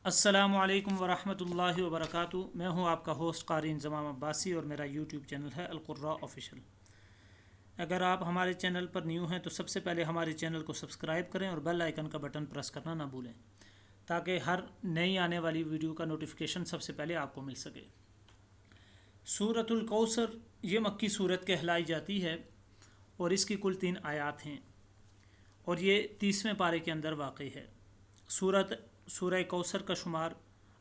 السلام علیکم ورحمۃ اللہ وبرکاتہ۔ میں ہوں آپ کا ہوسٹ قاری انضمام عباسی اور میرا یوٹیوب چینل ہے القراء آفیشیل۔ اگر آپ ہمارے چینل پر نیو ہیں تو سب سے پہلے ہمارے چینل کو سبسکرائب کریں اور بیل آئیکن کا بٹن پریس کرنا نہ بھولیں تاکہ ہر نئی آنے والی ویڈیو کا نوٹیفیکیشن سب سے پہلے آپ کو مل سکے۔ سورۃ الکوثر یہ مکی صورت کہلائی جاتی ہے اور اس کی کل 3 آیات ہیں اور یہ 30ویں پارے کے اندر واقع ہے۔ سورہ کوثر کا شمار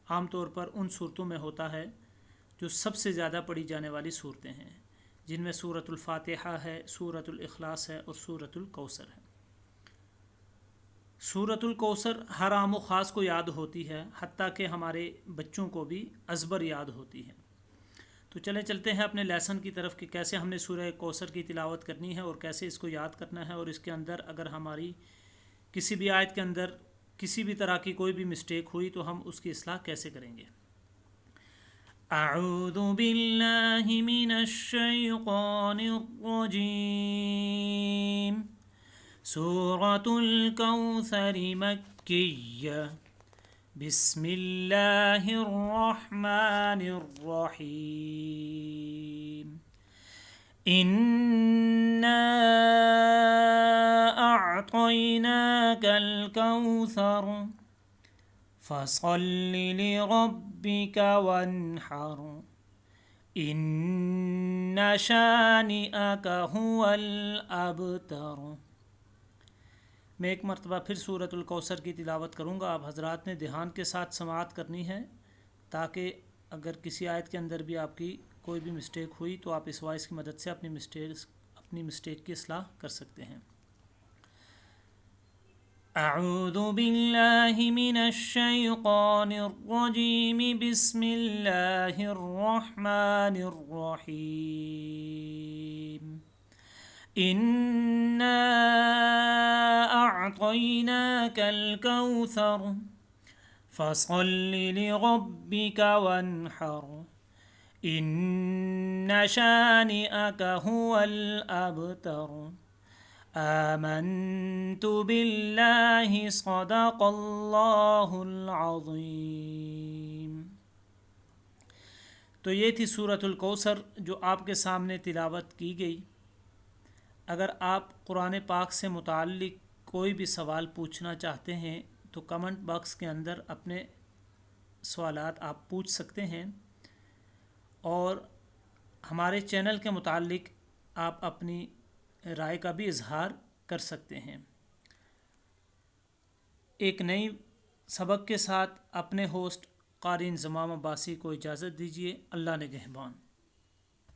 عام طور پر ان صورتوں میں ہوتا ہے جو سب سے زیادہ پڑھی جانے والی صورتیں ہیں، جن میں سورۃ الفاتحہ ہے، سورۃ الاخلاص ہے اور سورۃ الکوثر ہے۔ سورۃ الکوثر ہر عام و خاص کو یاد ہوتی ہے، حتیٰ کہ ہمارے بچوں کو بھی ازبر یاد ہوتی ہے۔ تو چلتے ہیں اپنے لیسن کی طرف کہ کیسے ہم نے سورہ کوثر کی تلاوت کرنی ہے اور کیسے اس کو یاد کرنا ہے، اور اس کے اندر اگر ہماری کسی بھی آیت کے اندر کسی بھی طرح کی کوئی بھی مسٹیک ہوئی تو ہم اس کی اصلاح کیسے کریں گے۔ اعوذ باللہ من الشیطان الرجیم۔ سورۃ الکوثر مکیہ۔ بسم اللہ الرحمن الرحیم۔ اِنَّا أعطيناك الكوثر فصل لربك وانحر إن شانئك هو الأبتر۔ میں ایک مرتبہ پھر سورۃ الکوثر کی تلاوت کروں گا، آپ حضرات نے دھیان کے ساتھ سماعت کرنی ہے تاکہ اگر کسی آیت کے اندر بھی آپ کی کوئی بھی مسٹیک ہوئی تو آپ اس وائس کی مدد سے اپنی مسٹیک کی اصلاح کر سکتے ہیں۔ اعوذ باللہ من الشیطان الرجیم۔ بسم اللہ الرحمن الرحیم۔ اِنَّا أعطيناك الكوثر فصل لربك وانحر إن شانئك هو الأبتر۔ آمنت باللہ صدق اللہ العظیم۔ تو یہ تھی سورۃ الکوثر جو آپ کے سامنے تلاوت کی گئی۔ اگر آپ قرآن پاک سے متعلق کوئی بھی سوال پوچھنا چاہتے ہیں تو کمنٹ باکس کے اندر اپنے سوالات آپ پوچھ سکتے ہیں، اور ہمارے چینل کے متعلق آپ اپنی رائے کا بھی اظہار کر سکتے ہیں۔ ایک نئی سبق کے ساتھ اپنے ہوسٹ قاری انضمام عباسی کو اجازت دیجیے۔ اللہ نگہبان۔